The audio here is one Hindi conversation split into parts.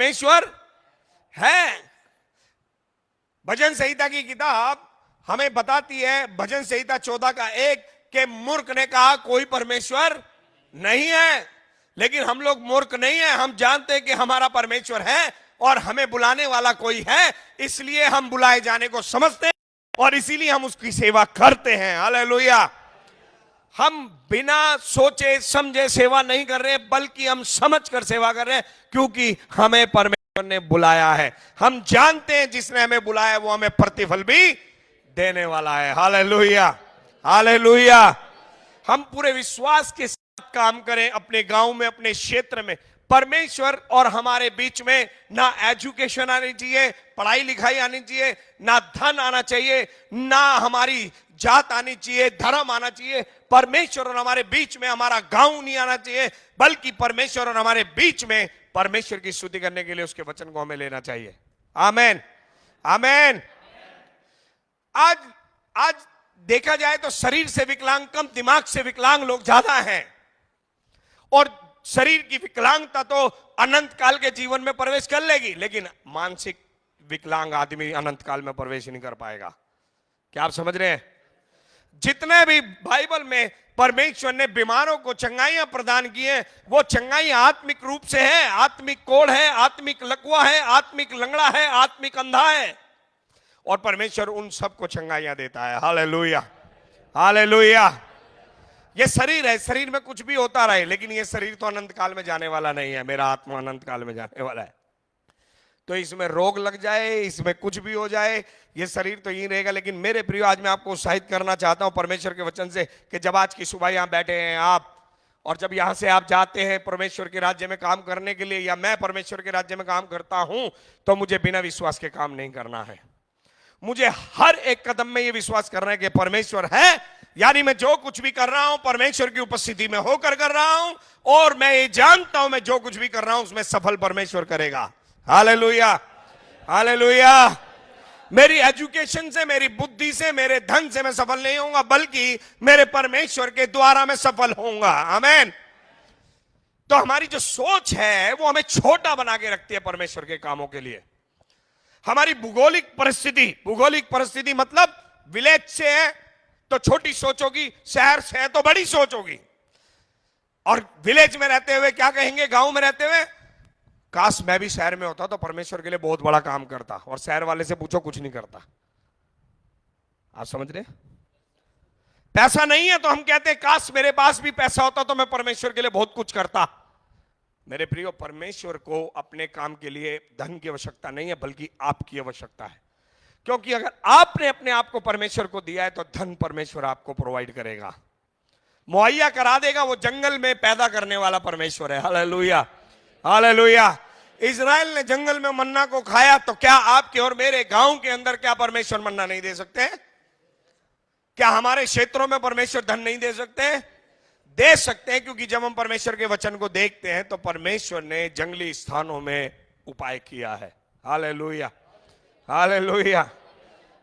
परमेश्वर है। भजन संहिता की किताब हमें बताती है, भजन संहिता 14 का 1, कि मूर्ख ने कहा कोई परमेश्वर नहीं है। लेकिन हम लोग मूर्ख नहीं है, हम जानते हैं कि हमारा परमेश्वर है और हमें बुलाने वाला कोई है, इसलिए हम बुलाए जाने को समझते हैं और इसीलिए हम उसकी सेवा करते हैं। हालेलुया। हम बिना सोचे समझे सेवा नहीं कर रहे, बल्कि हम समझकर सेवा कर रहे हैं, क्योंकि हमें परमेश्वर ने बुलाया है। हम जानते हैं जिसने हमें बुलाया है वो हमें प्रतिफल भी देने वाला है। Hallelujah, hallelujah. हम पूरे विश्वास के साथ काम करें, अपने गांव में, अपने क्षेत्र में। परमेश्वर और हमारे बीच में ना एजुकेशन आनी चाहिए, पढ़ाई लिखाई आनी चाहिए, ना धन आना चाहिए, ना हमारी जात आनी चाहिए, धर्म आना चाहिए। परमेश्वर और हमारे बीच में हमारा गांव नहीं आना चाहिए, बल्कि परमेश्वर और हमारे बीच में परमेश्वर की स्तुति करने के लिए उसके वचन को हमें लेना चाहिए। आमेन, आमेन। आज देखा जाए तो शरीर से विकलांग कम, दिमाग से विकलांग लोग ज्यादा हैं। और शरीर की विकलांगता तो अनंत काल के जीवन में प्रवेश कर लेगी, लेकिन मानसिक विकलांग आदमी अनंत काल में प्रवेश नहीं कर पाएगा। क्या आप समझ रहे हैं? जितने भी बाइबल में परमेश्वर ने बीमारों को चंगाइयां प्रदान की हैं, वो चंगाई आत्मिक रूप से है। आत्मिक कोढ़ है, आत्मिक लकवा है, आत्मिक लंगड़ा है, आत्मिक अंधा है, और परमेश्वर उन सबको चंगाइयां देता है। Hallelujah, hallelujah. ये शरीर है, शरीर में कुछ भी होता रहे, लेकिन ये शरीर तो अनंत काल में जाने वाला नहीं है। मेरा आत्मा अनंत काल में जाने वाला है। तो इसमें रोग लग जाए, इसमें कुछ भी हो जाए, ये शरीर तो यही रहेगा। लेकिन मेरे प्रिय, आज मैं आपको उत्साहित करना चाहता हूं परमेश्वर के वचन से, कि जब आज की सुबह यहां बैठे हैं आप, और जब यहां से आप जाते हैं परमेश्वर के राज्य में काम करने के लिए, या मैं परमेश्वर के राज्य में काम करता हूं, तो मुझे बिना विश्वास के काम नहीं करना है। मुझे हर एक कदम में यह विश्वास करना है कि परमेश्वर है, यानी मैं जो कुछ भी कर रहा हूं परमेश्वर की उपस्थिति में होकर कर रहा हूं, और मैं ये जानता हूं मैं जो कुछ भी कर रहा हूं उसमें सफल परमेश्वर करेगा। Hallelujah, hallelujah. मेरी एजुकेशन से, मेरी बुद्धि से, मेरे धन से मैं सफल नहीं होऊंगा, बल्कि मेरे परमेश्वर के द्वारा मैं सफल होऊंगा। आमीन। तो हमारी जो सोच है वो हमें छोटा बना के रखती है परमेश्वर के कामों के लिए। हमारी भूगोलिक परिस्थिति मतलब विलेज से है तो छोटी सोच होगी, शहर से है तो बड़ी सोच होगी। और विलेज में रहते हुए क्या कहेंगे, गांव में रहते हुए, काश मैं भी शहर में होता तो परमेश्वर के लिए बहुत बड़ा काम करता, और शहर वाले से पूछो कुछ नहीं करता। आप समझ रहे? पैसा नहीं है तो हम कहते हैं काश मेरे पास भी पैसा होता तो मैं परमेश्वर के लिए बहुत कुछ करता। मेरे प्रियो, परमेश्वर को अपने काम के लिए धन की आवश्यकता नहीं है, बल्कि आपकी आवश्यकता है। क्योंकि अगर आपने अपने आप को परमेश्वर को दिया है तो धन परमेश्वर आपको प्रोवाइड करेगा, मुहैया करा देगा। वो जंगल में पैदा करने वाला परमेश्वर है। Hallelujah, hallelujah. इजराइल ने जंगल में मन्ना को खाया, तो क्या आपके और मेरे गांव के अंदर क्या परमेश्वर मन्ना नहीं दे सकते? क्या हमारे क्षेत्रों में परमेश्वर धन नहीं दे सकते? दे सकते हैं, क्योंकि जब हम परमेश्वर के वचन को देखते हैं तो परमेश्वर ने जंगली स्थानों में उपाय किया है। Hallelujah, hallelujah.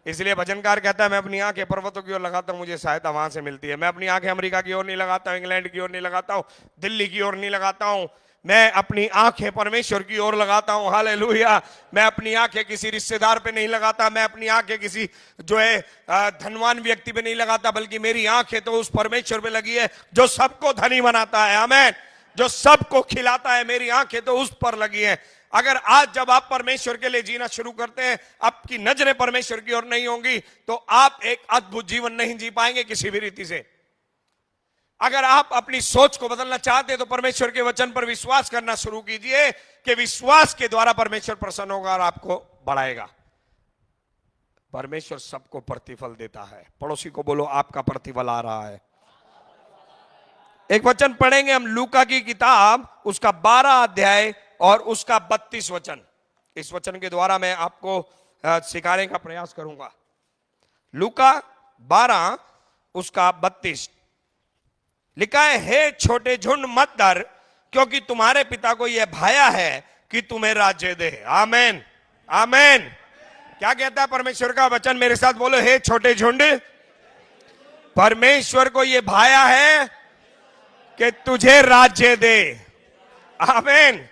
इसलिए भजनकार कहता है, मैं अपनी आंखें पर्वतों की ओर लगाता हूं, मुझे सहायता वहां से मिलती है। मैं अपनी आंखें अमेरिका की ओर नहीं लगाता हूं, इंग्लैंड की ओर नहीं लगाता हूं, दिल्ली की ओर नहीं लगाता हूं, मैं अपनी आंखें परमेश्वर की ओर लगाता हूं। हालेलुया। मैं अपनी आंखें किसी रिश्तेदार पे नहीं लगाता, मैं अपनी आंखें किसी जो है धनवान व्यक्ति पे नहीं लगाता, बल्कि मेरी आंखें तो उस परमेश्वर पे लगी है जो सबको धनी बनाता है। आमीन। जो सबको खिलाता है, मेरी आंखें तो उस पर लगी है। अगर आज जब आप परमेश्वर के लिए जीना शुरू करते हैं, आपकी नजरें परमेश्वर की ओर नहीं होंगी, तो आप एक अद्भुत जीवन नहीं जी पाएंगे किसी भी रीति से। अगर आप अपनी सोच को बदलना चाहते हैं तो परमेश्वर के वचन पर विश्वास करना शुरू कीजिए, कि विश्वास के द्वारा परमेश्वर प्रसन्न होगा और आपको बढ़ाएगा। परमेश्वर सबको प्रतिफल देता है। पड़ोसी को बोलो, आपका प्रतिफल आ रहा है। एक वचन पढ़ेंगे हम, लूका की किताब, उसका 12 अध्याय और उसका 32 वचन। इस वचन के द्वारा मैं आपको सिखाने का प्रयास करूंगा। लूका 12 उसका 32 लिखा है, हे छोटे झुंड मत डर, क्योंकि तुम्हारे पिता को यह भाया है कि तुम्हें राज्य दे। आमीन, आमीन। क्या कहता है परमेश्वर का वचन? मेरे साथ बोलो, हे छोटे झुंड, परमेश्वर को यह भाया है कि तुझे राज्य दे। आमीन।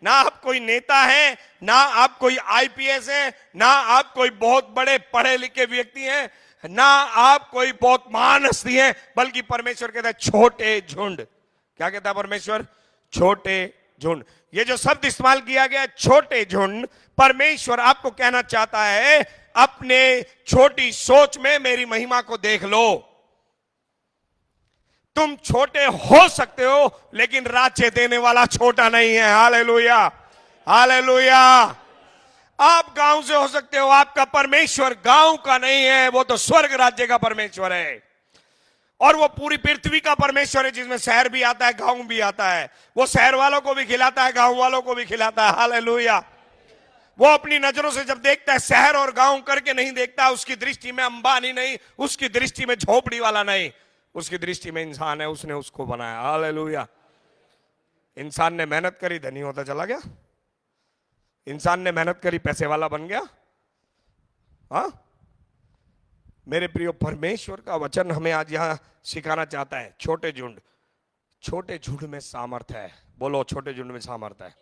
ना आप कोई नेता हैं, ना आप कोई आईपीएस हैं, ना आप कोई बहुत बड़े पढ़े लिखे व्यक्ति हैं, ना आप कोई बहुत महान हस्ती हैं, बल्कि परमेश्वर कहता है छोटे झुंड। क्या कहता है परमेश्वर? छोटे झुंड। ये जो शब्द इस्तेमाल किया गया छोटे झुंड, परमेश्वर आपको कहना चाहता है अपने छोटी सोच में मेरी महिमा को देख लो। तुम छोटे हो सकते हो, लेकिन राज्य देने वाला छोटा नहीं है। Hallelujah, hallelujah. आप गांव से हो सकते हो, आपका परमेश्वर गांव का नहीं है, वो तो स्वर्ग राज्य का परमेश्वर है। और वो पूरी पृथ्वी का परमेश्वर है, जिसमें शहर भी आता है, गांव भी आता है। वो शहर वालों को भी खिलाता है, गांव वालों को भी खिलाता है। हालेलुया। वो अपनी नजरों से जब देखता है, शहर और गांव करके नहीं देखता। उसकी दृष्टि में अंबानी नहीं, उसकी दृष्टि में झोपड़ी वाला नहीं, उसकी दृष्टि में इंसान है, उसने उसको बनाया। हालेलुया। इंसान ने मेहनत करी, धनी होता चला गया। इंसान ने मेहनत करी, पैसे वाला बन गया। हाँ मेरे प्रियो, परमेश्वर का वचन हमें आज यहां सिखाना चाहता है छोटे झुंड। छोटे झुंड में सामर्थ है। बोलो, छोटे झुंड में सामर्थ है।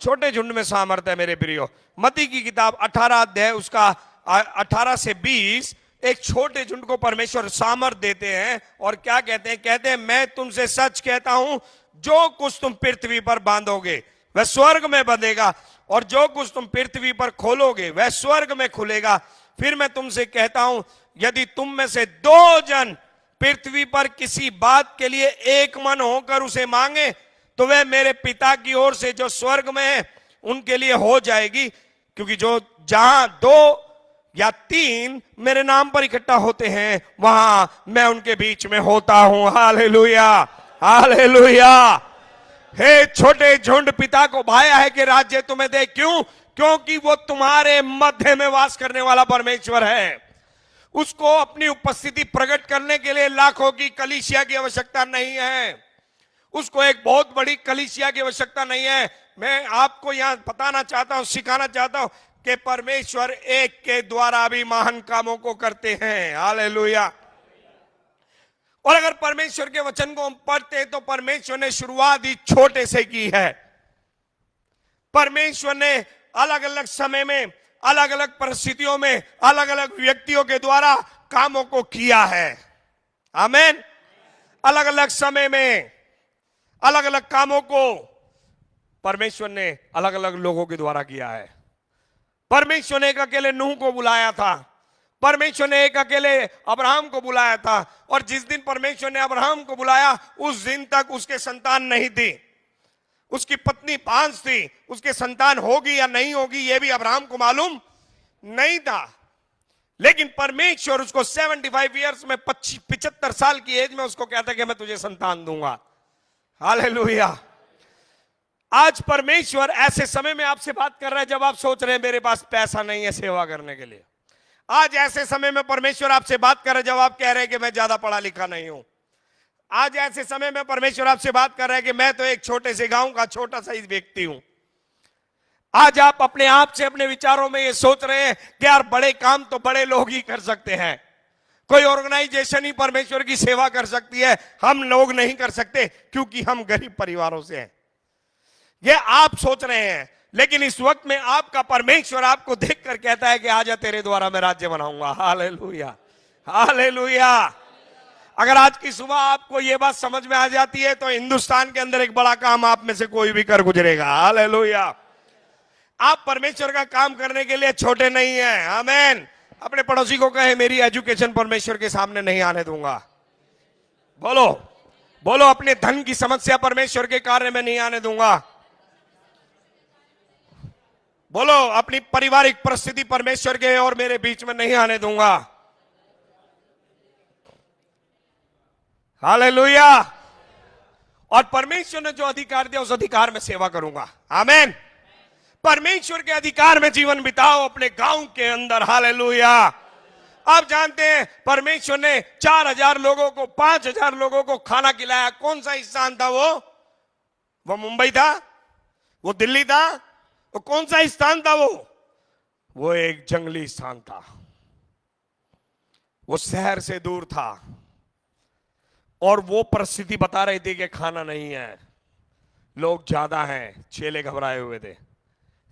छोटे झुंड में सामर्थ है मेरे प्रियो। मत्ती की किताब 18 अध्याय उसका 18 से 20, एक छोटे झुंड को परमेश्वर सामर्थ देते हैं। और क्या कहते हैं? कहते हैं मैं तुमसे सच कहता हूं, जो कुछ तुम पृथ्वी पर बांधोगे वह स्वर्ग में बंधेगा, और जो कुछ तुम पृथ्वी पर खोलोगे वह स्वर्ग में खुलेगा। फिर मैं तुमसे कहता हूं, यदि तुम में से 2 जन पृथ्वी पर किसी बात के लिए एक मन होकर उसे मांगे, तो वह मेरे पिता की ओर से जो स्वर्ग में है उनके लिए हो जाएगी। क्योंकि जो जहां 2 या 3 मेरे नाम पर इकट्ठा होते हैं, वहां मैं उनके बीच में होता हूं। Hallelujah, hallelujah. हे छोटे झुंड, पिता को भाया है कि राज्य तुम्हें दे। क्यों? क्योंकि वो तुम्हारे मध्य में वास करने वाला परमेश्वर है। उसको अपनी उपस्थिति प्रकट करने के लिए लाखों की कलीसिया की आवश्यकता नहीं है। उसको एक बहुत बड़ी कलीसिया की आवश्यकता नहीं है। मैं आपको यहां बताना चाहता हूं, सिखाना चाहता हूं कि परमेश्वर एक के द्वारा भी महान कामों को करते हैं। हालेलुया। और अगर परमेश्वर के वचन को हम पढ़ते हैं तो परमेश्वर ने शुरुआत ही छोटे से की है। परमेश्वर ने अलग अलग समय में, अलग अलग परिस्थितियों में, अलग अलग व्यक्तियों के द्वारा कामों को किया है। आमीन। अलग अलग समय में अलग अलग कामों को परमेश्वर ने अलग अलग लोगों के द्वारा किया है। परमेश्वर ने एक अकेले नूह को बुलाया था। परमेश्वर ने एक अकेले अब्राहम को बुलाया था। और जिस दिन परमेश्वर ने अब्राहम को बुलाया, उस दिन तक उसके संतान नहीं थी। उसकी पत्नी 5 थी। उसके संतान होगी या नहीं होगी यह भी अब्राहम को मालूम नहीं था। लेकिन परमेश्वर उसको 75 ईयर्स में 75 साल की एज में उसको कहता कि मैं तुझे संतान दूंगा। हालेलुया। आज परमेश्वर ऐसे समय में आपसे बात कर रहा है जब आप सोच रहे हैं मेरे पास पैसा नहीं है सेवा करने के लिए। आज ऐसे समय में परमेश्वर आपसे बात कर रहा है जब आप कह रहे हैं कि मैं ज्यादा पढ़ा लिखा नहीं हूं। आज ऐसे समय में परमेश्वर आपसे बात कर रहा है कि मैं तो एक छोटे से गांव का छोटा सा ही व्यक्ति हूं। आज आप अपने आप से, अपने विचारों में ये सोच रहे हैं कि यार बड़े काम तो बड़े लोग ही कर सकते हैं, कोई ऑर्गेनाइजेशन ही परमेश्वर की सेवा कर सकती है, हम लोग नहीं कर सकते क्योंकि हम गरीब परिवारों से हैं। ये आप सोच रहे हैं। लेकिन इस वक्त में आपका परमेश्वर आपको देखकर कहता है कि आजा तेरे द्वारा मैं राज्य बनाऊंगा। Hallelujah, hallelujah. अगर आज की सुबह आपको यह बात समझ में आ जाती है तो हिंदुस्तान के अंदर एक बड़ा काम आप में से कोई भी कर गुजरेगा। हालेलुया। आप परमेश्वर का काम करने के लिए छोटे नहीं हैं। आमीन। अपने पड़ोसी को कहे मेरी एजुकेशन परमेश्वर के सामने नहीं आने दूंगा। बोलो, बोलो, अपने धन की समस्या परमेश्वर के कार्य में नहीं आने दूंगा। बोलो, अपनी पारिवारिक परिस्थिति परमेश्वर के और मेरे बीच में नहीं आने दूंगा। हालेलुया। और परमेश्वर ने जो अधिकार दिया उस अधिकार में सेवा करूंगा। आमीन। परमेश्वर के अधिकार में जीवन बिताओ अपने गांव के अंदर। हालेलुया। आप जानते हैं परमेश्वर ने 4000 लोगों को, 5000 लोगों को खाना खिलाया। कौन सा स्थान था वो मुंबई था, वो दिल्ली था, वो कौन सा स्थान था? वो एक जंगली स्थान था। वो शहर से दूर था और वो परिस्थिति बता रही थी कि खाना नहीं है। लोग ज्यादा हैं, चेले घबराए हुए थे,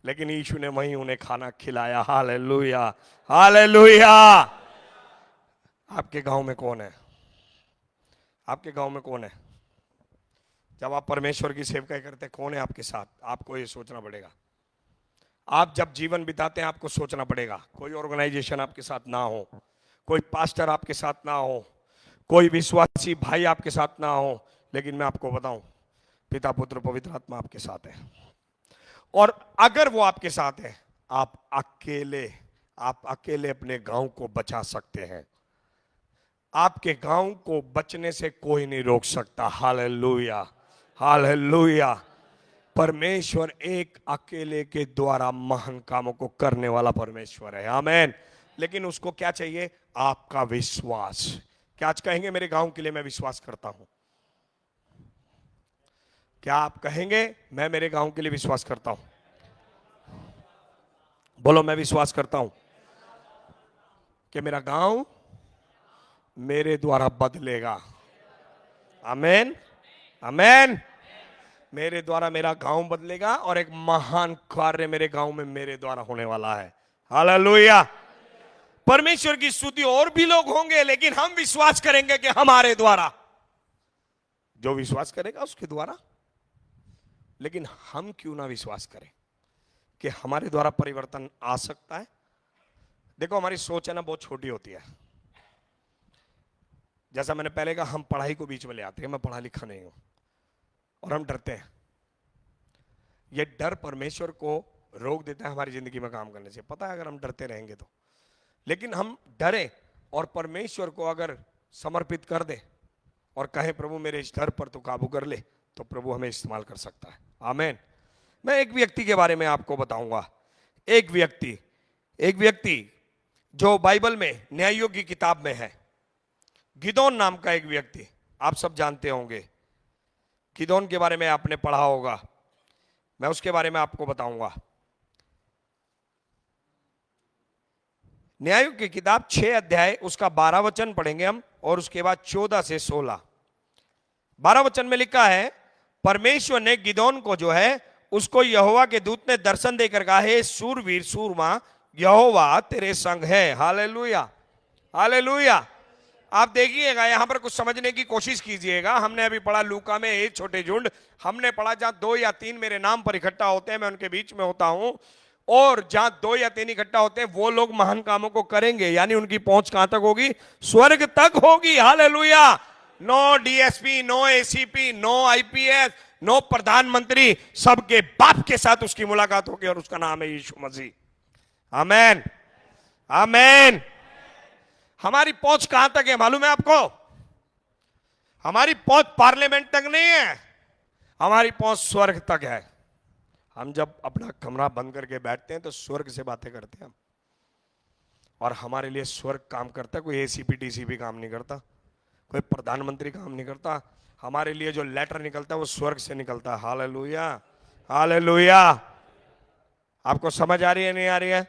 लेकिन यीशु ने वहीं उन्हें खाना खिलाया। Hallelujah, hallelujah. आपके गांव में कौन है? आपके गांव में कौन है? जब आप परमेश्वर की सेवकाई करते हैं, कौन है आपके साथ? आपको ये सोचना पड़ेगा। आप जब जीवन बिताते हैं, आपको सोचना पड़ेगा। कोई ऑर्गेनाइजेशन आपके साथ ना हो, कोई पास्टर आपके साथ ना हो, कोई विश्वासी भाई आपके साथ ना हो, लेकिन मैं आपको बताऊं, पिता पुत्र पवित्र आत्मा आपके साथ है। और अगर वो आपके साथ है, आप अकेले अपने गांव को बचा सकते हैं। आपके गांव को बचने से कोई नहीं रोक सकता। Hallelujah, hallelujah. परमेश्वर एक अकेले के द्वारा महान कामों को करने वाला परमेश्वर है। आमेन। लेकिन उसको क्या चाहिए? आपका विश्वास। क्या आज कहेंगे मेरे गांव के लिए मैं विश्वास करता हूं? क्या आप कहेंगे मैं मेरे गांव के लिए विश्वास करता हूं? बोलो, मैं विश्वास करता हूं कि मेरा गांव मेरे द्वारा बदलेगा। आमेन, आमेन। मेरे द्वारा मेरा गांव बदलेगा और एक महान कार्य मेरे गांव में मेरे द्वारा होने वाला है। हालेलुया। परमेश्वर की स्तुति, और भी लोग होंगे, लेकिन हम विश्वास करेंगे कि हमारे द्वारा। जो विश्वास करेगा उसके द्वारा। लेकिन हम क्यों ना विश्वास करें कि हमारे द्वारा परिवर्तन आ सकता है? देखो, हमारी सोच है ना, बहुत छोटी होती है। जैसा मैंने पहले कहा, हम पढ़ाई को बीच में ले आते हैं। मैं पढ़ा लिखा नहीं हूं और हम डरते हैं। यह डर परमेश्वर को रोक देता है हमारी जिंदगी में काम करने से। पता है, अगर हम डरते रहेंगे तो। लेकिन हम डरे और परमेश्वर को अगर समर्पित कर दे और कहे प्रभु मेरे इस डर पर तो काबू कर ले, तो प्रभु हमें इस्तेमाल कर सकता है। आमीन। मैं एक व्यक्ति के बारे में आपको बताऊंगा। एक व्यक्ति जो बाइबल में न्यायों की किताब में है। गिदोन नाम का एक व्यक्ति, आप सब जानते होंगे। गिदोन के बारे में आपने पढ़ा होगा। मैं उसके बारे में आपको बताऊंगा। न्यायों की किताब 6 अध्याय, उसका 12 वचन पढ़ेंगे हम, और उसके बाद 14 से 16। 12 वचन में लिखा है, परमेश्वर ने गिदोन को जो है, उसको यहोवा के दूत ने दर्शन देकर कहा, हे सूरवीर सूरमा, यहोवा तेरे संग है। Hallelujah, hallelujah. आप देखिएगा, यहां पर कुछ समझने की कोशिश कीजिएगा। हमने अभी पढ़ा लूका में एक छोटे झुंड। हमने पढ़ा जहां 2 या 3 मेरे नाम पर इकट्ठा होते हैं, मैं उनके बीच में होता हूं। और जहां 2 या 3 इकट्ठा होते हैं, वो लोग महान कामों को करेंगे। यानी उनकी पहुंच कहां तक होगी? स्वर्ग तक होगी। Hallelujah. No DSP, no ACP, no IPS, no प्रधानमंत्री, सबके बाप के साथ उसकी मुलाकात होगी और उसका नाम है यीशु मसीह। आमेन, आमेन। हमारी पहुंच कहां तक है मालूम है आपको? हमारी पहुंच पार्लियामेंट तक नहीं है, हमारी पहुंच स्वर्ग तक है। हम जब अपना कमरा बंद करके बैठते हैं तो स्वर्ग से बातें करते हैं हम, और हमारे लिए स्वर्ग काम करता है। कोई एसीपी टीसीपी काम नहीं करता, कोई प्रधानमंत्री काम नहीं करता। हमारे लिए जो लेटर निकलता है वो स्वर्ग से निकलता है। Hallelujah, hallelujah. आपको समझ आ रही है, नहीं आ रही है?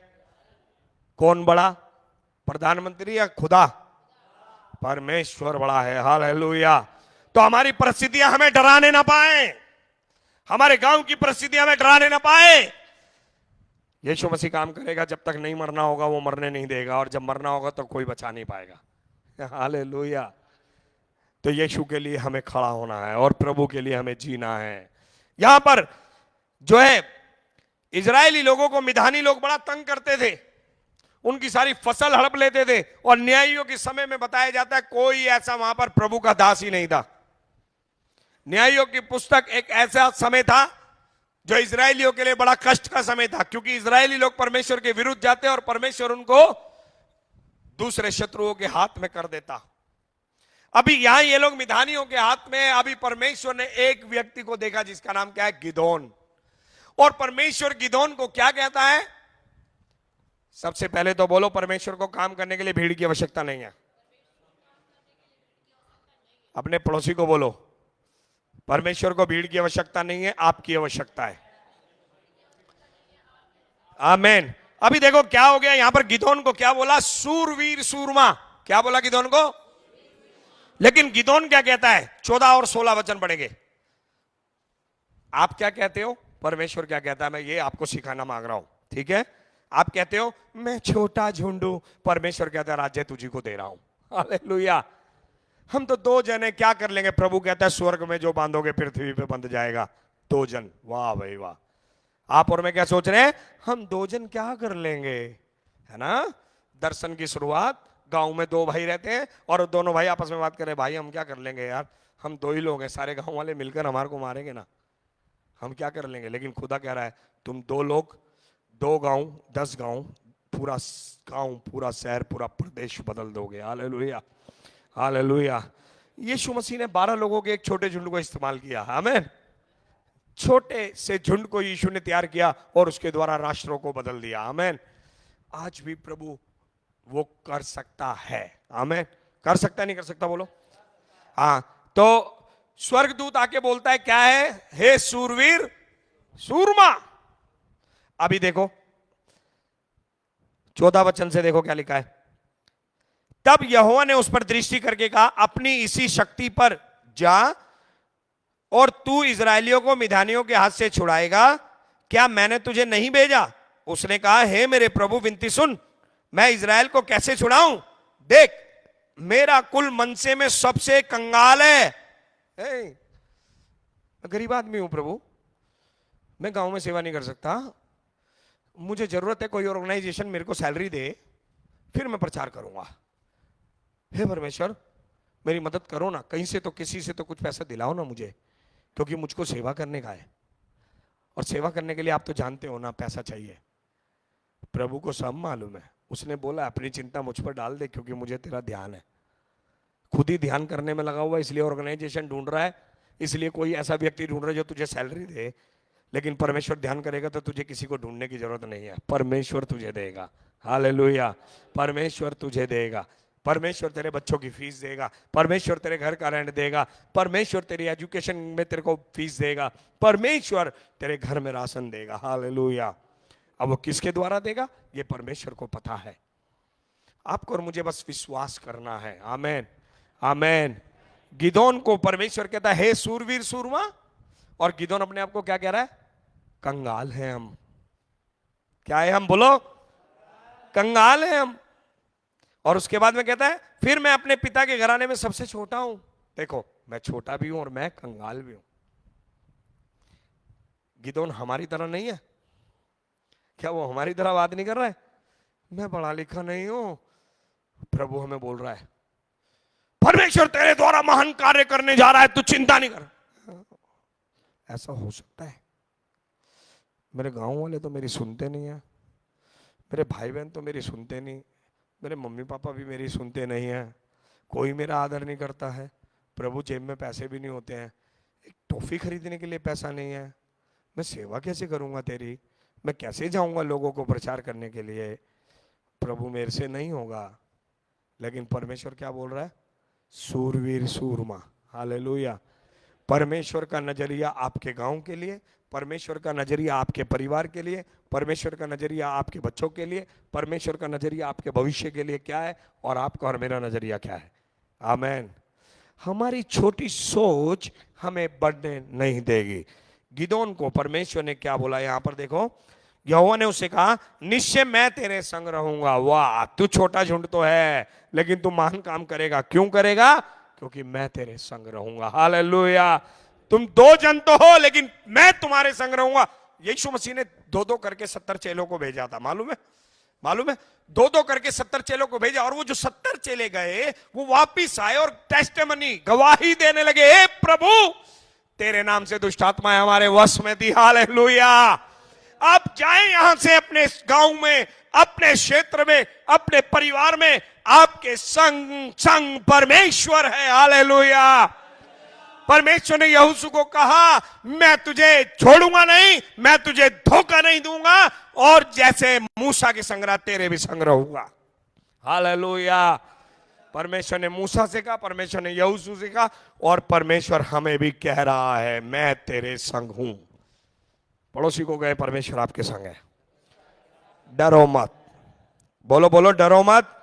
कौन बड़ा, प्रधानमंत्री या खुदा? परमेश्वर बड़ा है। हालेलुया। तो हमारी परिस्थितियां हमें डराने ना पाए, हमारे गांव की परिस्थितियां हमें डराने ना पाए। यीशु मसीह काम करेगा, जब तक नहीं मरना होगा वो मरने नहीं देगा, और जब मरना होगा तो कोई बचा नहीं पाएगा। हालेलुया। तो यीशु के लिए हमें खड़ा होना है और प्रभु के लिए हमें जीना है। यहां पर जो है, इजरायली लोगों को मिधानी लोग बड़ा तंग करते थे, उनकी सारी फसल हड़प लेते थे। और न्यायियों के समय में बताया जाता है कोई ऐसा वहां पर प्रभु का दास ही नहीं था। न्यायियों की पुस्तक एक ऐसा समय था जो इजरायलियों के लिए बड़ा कष्ट का समय था, क्योंकि इजरायली लोग परमेश्वर के विरुद्ध जाते और परमेश्वर उनको दूसरे शत्रुओं के हाथ में कर देता। अभी यहां ये लोग मिधानियों के हाथ में। अभी परमेश्वर ने एक व्यक्ति को देखा जिसका नाम क्या है? गिदोन। और परमेश्वर गिदोन को क्या कहता है? सबसे पहले तो बोलो, परमेश्वर को काम करने के लिए भीड़ की आवश्यकता नहीं है। अपने पड़ोसी को बोलो, परमेश्वर को भीड़ की आवश्यकता नहीं है, आपकी आवश्यकता है। आमीन। अभी देखो क्या हो गया यहां पर। गिदोन को क्या बोला? सूरवीर सूरमा। क्या बोला गिदोन को? लेकिन गिदोन क्या कहता है? 14 और 16 वचन पढ़ेंगे। आप क्या कहते हो, परमेश्वर क्या कहता है, मैं ये आपको सिखाना मांग रहा हूं, ठीक है। आप कहते हो मैं छोटा झुंड हूं, परमेश्वर कहता है राज्य तुझी को दे रहा हूं। हालेलुया। हम तो 2 जने क्या कर लेंगे, प्रभु कहता है स्वर्ग में जो बांधोगे पृथ्वी पे बंध जाएगा। 2 जन, वाह भाई वाह। आप और मैं क्या सोच रहे हैं, हम 2 जन क्या कर लेंगे, है ना। दर्शन की शुरुआत, गांव में 2 भाई रहते हैं और दोनों भाई आपस में बात कर रहे हैं, भाई हम क्या कर लेंगे यार, हम 2 ही लोग हैं, सारे गांव वाले मिलकर हमारे को मारेंगे ना, हम क्या कर लेंगे। लेकिन खुदा कह रहा है तुम 2 लोग, 2 गांव, 10 गांव, पूरा गांव, पूरा शहर, पूरा प्रदेश बदल दोगे। Hallelujah, hallelujah. यीशु मसीह ने 12 लोगों के एक छोटे झुंड को इस्तेमाल किया। आमीन। छोटे से झुंड को यीशु ने तैयार किया और उसके द्वारा राष्ट्रों को बदल दिया। आमीन। आज भी प्रभु वो कर सकता है। आमीन। कर सकता है, नहीं कर सकता, बोलो। हाँ, तो स्वर्गदूत आके बोलता है क्या है, हे सूरवीर सूरमा। अभी देखो 14 वचन से देखो क्या लिखा है। तब यहोवा ने उस पर दृष्टि करके कहा, अपनी इसी शक्ति पर जा और तू इजरायलियों को मिधानियों के हाथ से छुड़ाएगा, क्या मैंने तुझे नहीं भेजा। उसने कहा, हे मेरे प्रभु विनती सुन, मैं इजराइल को कैसे छुड़ाऊं। देख मेरा कुल मनसे में सबसे कंगाल है। मैं गरीब आदमी हूं प्रभु, मैं गांव में सेवा नहीं कर सकता, मुझे जरूरत है कोई ऑर्गेनाइजेशन मेरे को सैलरी दे, फिर मैं प्रचार करूंगा। हे परमेश्वर मेरी मदद करो ना, कहीं से तो किसी से तो कुछ पैसा दिलाओ ना मुझे, क्योंकि मुझको सेवा करने का है, और सेवा करने के लिए आप तो जानते हो ना पैसा चाहिए। प्रभु को सब मालूम है, उसने बोला अपनी चिंता मुझ पर डाल दे, क्योंकि मुझे तेरा ध्यान है। खुद ही ध्यान करने में लगा हुआ, इसलिए ऑर्गेनाइजेशन ढूंढ रहा है, इसलिए कोई ऐसा व्यक्ति ढूंढ रहा है जो तुझे सैलरी दे। लेकिन परमेश्वर ध्यान करेगा तो तुझे किसी को ढूंढने की जरूरत नहीं है, परमेश्वर तुझे देगा। हालेलुया। परमेश्वर तुझे देगा, परमेश्वर तेरे बच्चों की फीस देगा, परमेश्वर तेरे घर का रेंट देगा, परमेश्वर तेरी एजुकेशन में तेरे को फीस देगा, परमेश्वर तेरे घर में राशन देगा। हालेलुया। अब वो किसके द्वारा देगा ये परमेश्वर को पता है, आपको और मुझे बस विश्वास करना है। आमेन, आमेन। गिदोन को परमेश्वर कहता है हे सूरवीर सूरमा, और गिदोन अपने आप को क्या कह रहा है, कंगाल है हम। क्या है हम, बोलो, कंगाल है हम। और उसके बाद में कहता है फिर मैं अपने पिता के घराने में सबसे छोटा हूं। देखो मैं छोटा भी हूं और मैं कंगाल भी हूं। गिदोन हमारी तरह नहीं है क्या, वो हमारी तरह बात नहीं कर रहा है, मैं पढ़ा लिखा नहीं हूं। प्रभु हमें बोल रहा है परमेश्वर तेरे द्वारा महान कार्य करने जा रहा है, तू चिंता नहीं कर। ऐसा हो सकता है, मेरे गांव वाले तो मेरी सुनते नहीं है, मेरे भाई बहन तो मेरी सुनते नहीं, मेरे मम्मी पापा भी मेरी सुनते नहीं है, कोई मेरा आदर नहीं करता है। प्रभु जेब में पैसे भी नहीं होते हैं, एक टॉफी खरीदने के लिए पैसा नहीं है, मैं सेवा कैसे करूंगा तेरी, मैं कैसे जाऊंगा लोगों को प्रचार करने के लिए। प्रभु मेरे से नहीं होगा। लेकिन परमेश्वर क्या बोल रहा है, सूरवीर सूरमा। हालेलुया। परमेश्वर का नजरिया आपके गांव के लिए, परमेश्वर का नजरिया आपके परिवार के लिए, परमेश्वर का नजरिया आपके बच्चों के लिए, परमेश्वर का नजरिया आपके भविष्य के लिए क्या है, और आपका और मेरा नजरिया क्या है। आमेन। हमारी छोटी सोच हमें बढ़ने नहीं देगी। गिदोन को परमेश्वर ने क्या बोला यहां पर देखो, यहोवा ने उसे कहा निश्चय मैं तेरे संग रहूंगा। वाह, तू छोटा झुंड तो है लेकिन तू महान काम करेगा। क्यों करेगा, क्योंकि मैं तेरे संग रहूंगा। हालेलुया। तुम 2 जन तो हो लेकिन मैं तुम्हारे संग रहूंगा। यीशु मसीह ने 2-2 करके 70 चेलों को भेजा था, मालूम है, मालूम है, 2-2 करके 70 चेलों को भेजा, और वो जो 70 चेले गए वो वापिस आए और टेस्टिमनी गवाही देने लगे, हे प्रभु तेरे नाम से दुष्ट आत्माएं हमारे वश में थी। हालेलुया। आप जाएं यहां से अपने गांव में, अपने क्षेत्र में, अपने परिवार में, आपके संग संग परमेश्वर है। हालेलुया। परमेश्वर ने यहोशू को कहा मैं तुझे छोड़ूंगा नहीं, मैं तुझे धोखा नहीं दूंगा, और जैसे मूसा के संग रहा तेरे भी संग रहूंगा। हालेलुया। परमेश्वर ने मूसा से कहा, परमेश्वर ने यहोशू से कहा, और परमेश्वर हमें भी कह रहा है मैं तेरे संग हूं। पड़ोसी को गए परमेश्वर आपके संग है, डरो मत। बोलो बोलो, डरो मत।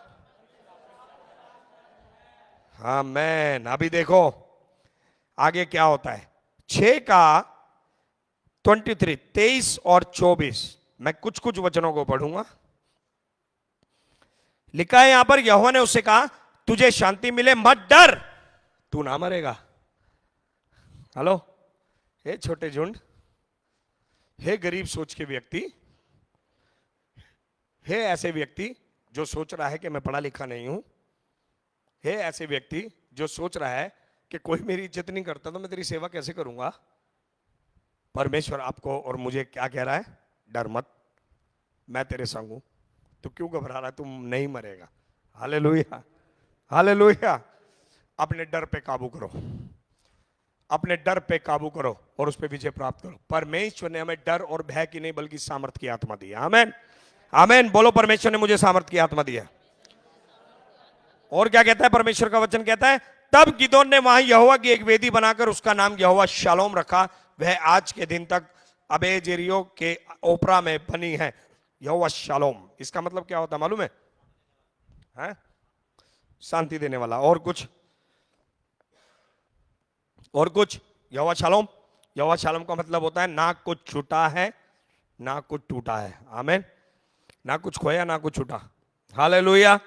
आमीन। अभी देखो आगे क्या होता है। 6 का 23, 23 और 24 मैं कुछ कुछ वचनों को पढ़ूंगा। लिखा है यहां पर, यहोवा ने उससे कहा तुझे शांति मिले, मत डर, तू ना मरेगा। हेलो, हे छोटे झुंड, हे गरीब सोच के व्यक्ति, हे ऐसे व्यक्ति जो सोच रहा है कि मैं पढ़ा लिखा नहीं हूं, हे ऐसे व्यक्ति जो सोच रहा है कि कोई मेरी इज्जत नहीं करता तो मैं तेरी सेवा कैसे करूंगा। परमेश्वर आपको और मुझे क्या कह रहा है? डर मत, मैं तेरे संग हूं। तू क्यों घबरा रहा है? तुम नहीं मरेगा। Hallelujah, hallelujah. अपने डर पे काबू करो, अपने डर पे काबू करो और उस पे विजय प्राप्त करो। परमेश्वर ने हमें डर और भय की नहीं बल्कि सामर्थ की आत्मा दी है। आमेन, आमेन। बोलो, परमेश्वर ने मुझे सामर्थ की आत्मा दी है। और क्या कहता है परमेश्वर का वचन? कहता है तब गिदोन ने वहां यहोवा की एक वेदी बनाकर उसका नाम यहोवा शालोम रखा। वह आज के दिन तक अबेजेरियो के ओपरा में बनी है। यहोवा शालोम, इसका मतलब क्या होता है मालूम है? शांति देने वाला। और कुछ? और कुछ? यहोवा शालोम, यहोवा शालोम का मतलब होता है ना कुछ छूटा है ना कुछ टूटा है। आमीन। ना कुछ खोया ना कुछ छूटा। हालेलुया।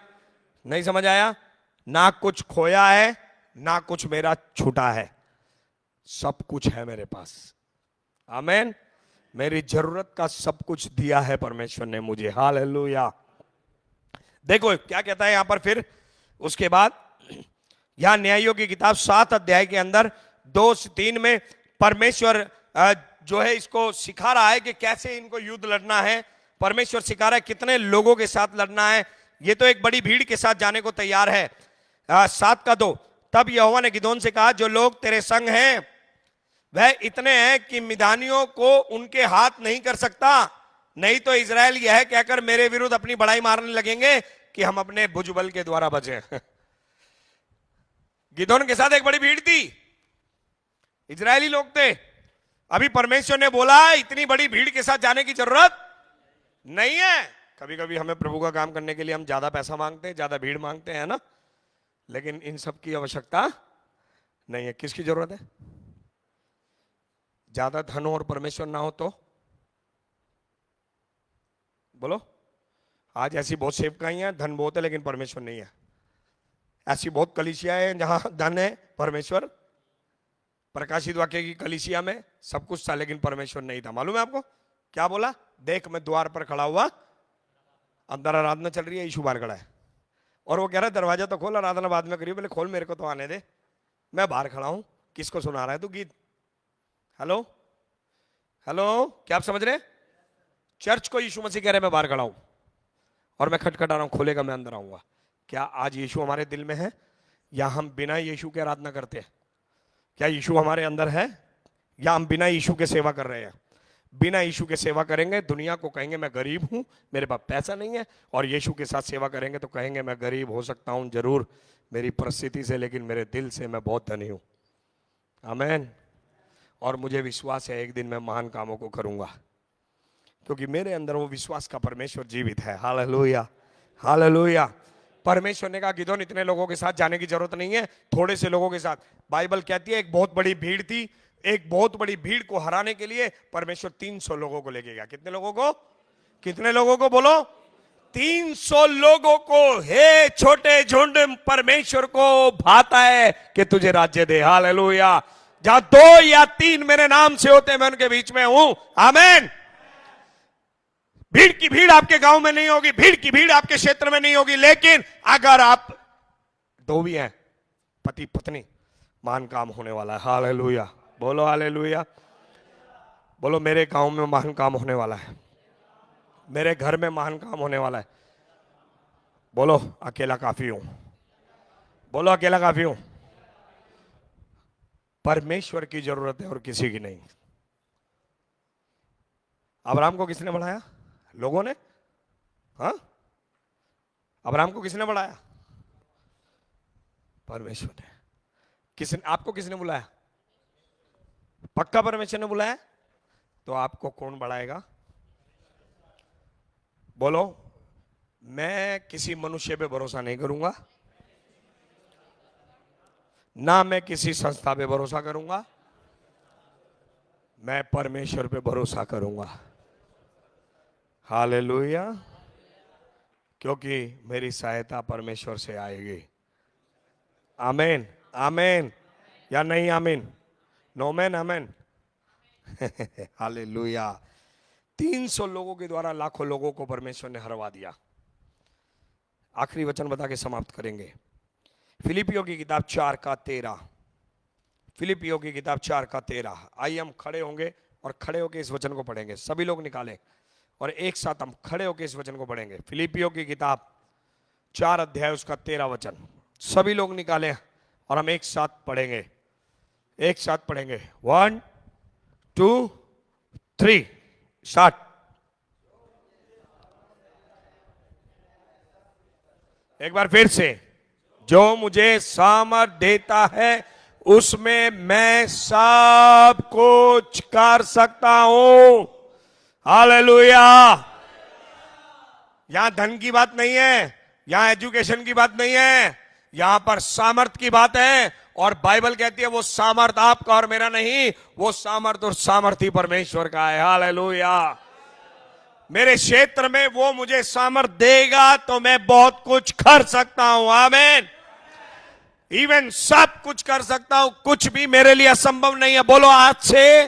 नहीं समझ आया? ना कुछ खोया है ना कुछ मेरा छूटा है, सब कुछ है मेरे पास। आमीन। मेरी जरूरत का सब कुछ दिया है परमेश्वर ने मुझे। हालेलुया। देखो क्या कहता है यहां पर फिर उसके बाद, यहां न्यायों की किताब 7 अध्याय के अंदर 2 से 3 में परमेश्वर जो है इसको सिखा रहा है कि कैसे इनको युद्ध लड़ना है। परमेश्वर सिखा रहा है कितने लोगों के साथ लड़ना है। ये तो एक बड़ी भीड़ के साथ जाने को तैयार है। 7 का 2, तब यहोवा ने गिदोन से कहा जो लोग तेरे संग हैं वह इतने हैं कि मिदानियों को उनके हाथ नहीं कर सकता, नहीं तो इजराइल यह कहकर मेरे विरुद्ध अपनी बड़ाई मारने लगेंगे कि हम अपने भुजबल के द्वारा बचे। गिदोन के साथ एक बड़ी भीड़ थी, इजरायली लोग थे। अभी परमेश्वर ने बोला इतनी बड़ी भीड़ के साथ जाने की जरूरत नहीं है। कभी कभी हमें प्रभु का काम करने के लिए हम ज्यादा पैसा मांगते हैं, ज्यादा भीड़ मांगते हैं ना, लेकिन इन सब की आवश्यकता नहीं है। किसकी जरूरत है? ज्यादा धन हो और परमेश्वर ना हो तो बोलो। आज ऐसी बहुत सेवकाई हैं, धन बहुत है लेकिन परमेश्वर नहीं है। ऐसी बहुत कलीसियाएं हैं जहां धन है, परमेश्वर। प्रकाशित वाक्य की कलीसिया में सब कुछ था लेकिन परमेश्वर नहीं था। मालूम है आपको क्या बोला? देख मैं द्वार पर खड़ा हुआ, अंदर आराधना चल रही है, यीशु बाहर खड़ा है और वो कह रहा है दरवाजा तो खोल, आराधना बाद में करिए। बोले खोल, मेरे को तो आने दे, मैं बाहर खड़ा हूं। किसको सुना रहा है तू गीत? हेलो, हेलो, क्या आप समझ रहे? चर्च को यीशु मसीह कह रहे मैं बाहर खड़ा हूं और मैं खटखटा रहा हूं, खोलेगा मैं अंदर आऊंगा। क्या आज यीशु हमारे दिल में है या हम बिना यीशु के आराधना करते हैं? क्या यीशु हमारे अंदर है या हम बिना यीशु के सेवा कर रहे हैं? बिना यीशु के सेवा करेंगे दुनिया को कहेंगे मैं गरीब हूं, मेरे पास पैसा नहीं है, और यीशु के साथ सेवा करेंगे तो कहेंगे मैं गरीब हो सकता हूं जरूर मेरी परिस्थिति से, लेकिन मेरे दिल से मैं बहुत धनी हूं। आमीन। और मुझे विश्वास है एक दिन मैं महान कामों को करूंगा क्योंकि मेरे अंदर वो विश्वास का परमेश्वर जीवित है। Hallelujah, hallelujah. परमेश्वर ने कहा गिदोन इतने लोगों के साथ जाने की जरूरत नहीं है, थोड़े से लोगों के साथ। बाइबल कहती है एक बहुत बड़ी भीड़ थी, एक बहुत बड़ी भीड़ को हराने के लिए परमेश्वर 300 लोगों को लेके गया। कितने लोगों को? कितने लोगों को? बोलो 300 लोगों को। हे छोटे झुंड, परमेश्वर को भाता है कि तुझे राज्य दे। हालेलुया। जहां 2 या 3 मेरे नाम से होते मैं उनके बीच में हूं। आमीन। भीड़ की भीड़ आपके गांव में नहीं होगी, भीड़ की भीड़ आपके क्षेत्र में नहीं होगी, लेकिन अगर आप 2 भी हैं, पति पत्नी, महान काम होने वाला है। हालेलुया। बोलो हालेलुया। बोलो मेरे गांव में महान काम होने वाला है, मेरे घर में महान काम होने वाला है। बोलो अकेला काफी हूं। बोलो अकेला काफी हूं। परमेश्वर की जरूरत है और किसी की नहीं। अब्राहम को किसने बढ़ाया? लोगों ने। हाँ, अब्राहम को किसने बढ़ाया? परमेश्वर ने। किसने? आपको किसने बुलाया? पक्का परमेश्वर ने बुलाया? तो आपको कौन बढ़ाएगा? बोलो मैं किसी मनुष्य पे भरोसा नहीं करूंगा, ना मैं किसी संस्था पे भरोसा करूंगा, मैं परमेश्वर पे भरोसा करूंगा। हालेलुया। क्योंकि मेरी सहायता परमेश्वर से आएगी। आमीन। आमीन या नहीं आमीन? नो मैन आमीन। हालेलुया। 300 लोगों के द्वारा लाखों लोगों को परमेश्वर ने हरवा दिया। आखिरी वचन बता के समाप्त करेंगे। फिलिपियों की किताब 4 का 13। फिलिपियों की किताब 4 का 13। आइए हम खड़े होंगे और खड़े होकर इस वचन को पढ़ेंगे। सभी लोग निकालें और एक साथ हम खड़े होकर इस वचन को पढ़ेंगे। फिलिपियों की किताब 4 अध्याय उसका 13 वचन। सभी लोग निकालें और हम एक साथ पढ़ेंगे। एक साथ पढ़ेंगे। 1 2 3 स्टार्ट। एक बार फिर से। जो मुझे सामर्थ देता है उसमें मैं सब कुछ कर सकता हूं। हालेलुया। यहां धन की बात नहीं है, यहां एजुकेशन की बात नहीं है, यहां पर सामर्थ की बात है। और बाइबल कहती है वो सामर्थ आपका और मेरा नहीं, वो सामर्थ और सामर्थी परमेश्वर का है। हालेलुया। मेरे क्षेत्र में वो मुझे सामर्थ देगा तो मैं बहुत कुछ कर सकता हूं। आमीन। इवन सब कुछ कर सकता हूं, कुछ भी मेरे लिए असंभव नहीं है। बोलो, आज से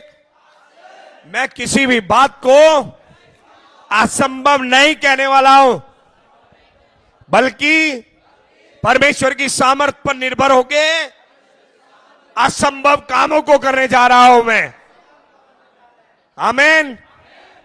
मैं किसी भी बात को असंभव नहीं कहने वाला हूं, बल्कि परमेश्वर की सामर्थ पर निर्भर होके असंभव कामों को करने जा रहा हूं मैं। आमीन।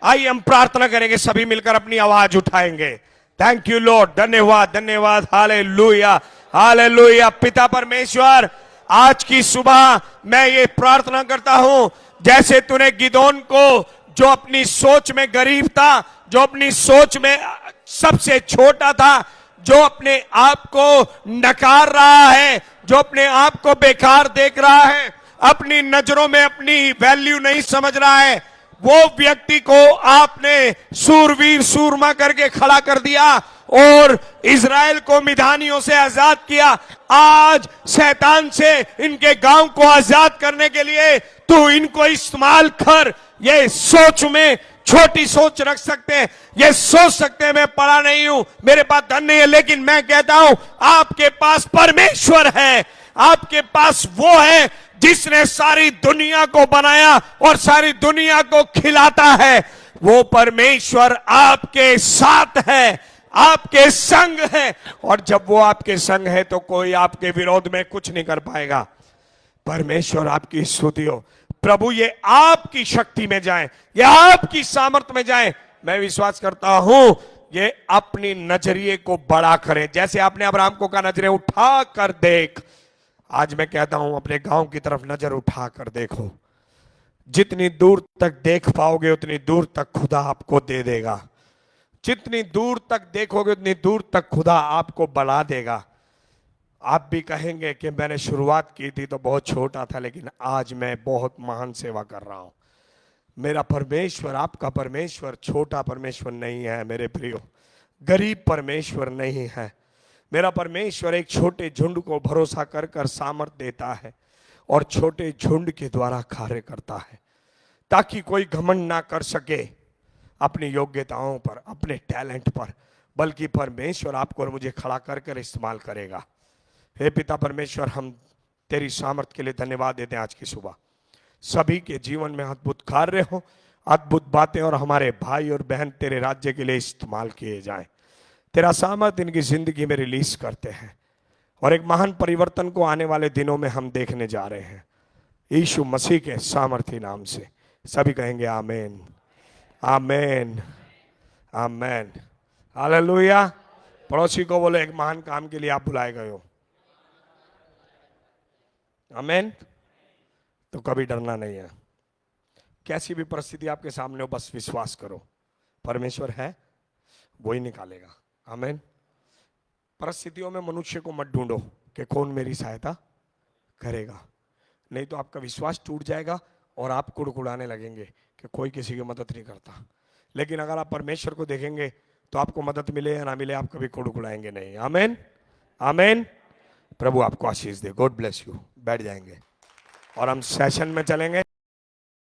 आइए हम प्रार्थना करेंगे, सभी मिलकर अपनी आवाज उठाएंगे। Thank you Lord. धन्यवाद, धन्यवाद। Hallelujah, hallelujah. पिता परमेश्वर, आज की सुबह मैं ये प्रार्थना करता हूं, जैसे तूने गिदोन को, जो अपनी सोच में गरीब था, जो अपनी सोच में सबसे छोटा था, जो अपने आप को नकार रहा है, जो अपने आप को बेकार देख रहा है, अपनी नजरों में अपनी वैल्यू नहीं समझ रहा है, वो व्यक्ति को आपने सूरवीर सूरमा करके खड़ा कर दिया और इजराइल को मिधानियों से आजाद किया। आज शैतान से इनके गांव को आजाद करने के लिए तू इनको इस्तेमाल कर। ये सोच में छोटी सोच रख सकते हैं, ये सोच सकते हैं मैं पढ़ा नहीं हूं, मेरे पास धन नहीं है, लेकिन मैं कहता हूं आपके पास परमेश्वर है। आपके पास वो है जिसने सारी दुनिया को बनाया और सारी दुनिया को खिलाता है। वो परमेश्वर आपके साथ है, आपके संग है। और जब वो आपके संग है तो कोई आपके विरोध में कुछ नहीं कर पाएगा। परमेश्वर आपकी स्तुति हो। प्रभु, ये आपकी शक्ति में जाए, ये आपकी सामर्थ्य में जाए। मैं विश्वास करता हूं ये अपनी नजरिए को बड़ा करे। जैसे आपने अब्राहम को कहा नजरें उठा कर देख, आज मैं कहता हूं अपने गांव की तरफ नजर उठा कर देखो। जितनी दूर तक देख पाओगे उतनी दूर तक खुदा आपको दे देगा। जितनी दूर तक देखोगे उतनी दूर तक खुदा आपको बढ़ा देगा। आप भी कहेंगे कि मैंने शुरुआत की थी तो बहुत छोटा था, लेकिन आज मैं बहुत महान सेवा कर रहा हूं। मेरा परमेश्वर, आपका परमेश्वर छोटा परमेश्वर नहीं है मेरे प्रियो, गरीब परमेश्वर नहीं है। मेरा परमेश्वर एक छोटे झुंड को भरोसा कर कर सामर्थ देता है और छोटे झुंड के द्वारा कार्य करता है, ताकि कोई घमंड ना कर सके अपनी योग्यताओं पर, अपने टैलेंट पर, बल्कि परमेश्वर आपको और मुझे खड़ा कर कर इस्तेमाल करेगा। हे पिता परमेश्वर, हम तेरी सामर्थ के लिए धन्यवाद देते हैं। आज की सुबह सभी के जीवन में अद्भुत कार्य हो, अद्भुत बातें, और हमारे भाई और बहन तेरे राज्य के लिए इस्तेमाल किए जाएं। तेरा सामर्थ इनकी जिंदगी में रिलीज करते हैं और एक महान परिवर्तन को आने वाले दिनों में हम देखने जा रहे हैं। यीशु मसीह के सामर्थी नाम से सभी कहेंगे आमीन, आमीन, आमीन। हालेलुया। पड़ोसी को बोले, एक महान काम के लिए आप बुलाए गए हो। आमीन। तो कभी डरना नहीं है। कैसी भी परिस्थिति आपके सामने हो, बस विश्वास करो, परमेश्वर है, वो ही निकालेगा। आमीन। परिस्थितियों में मनुष्य को मत ढूंढो कि कौन मेरी सहायता करेगा, नहीं तो आपका विश्वास टूट जाएगा और आप कुड़कुड़ाने लगेंगे कि कोई किसी की मदद नहीं करता। लेकिन अगर आप परमेश्वर को देखेंगे तो आपको मदद मिले या ना मिले, आप कभी कुड़कुड़ाएंगे नहीं। आमीन, आमीन। प्रभु आपको आशीष दे। God bless you. बैठ जाएंगे और हम सेशन में चलेंगे।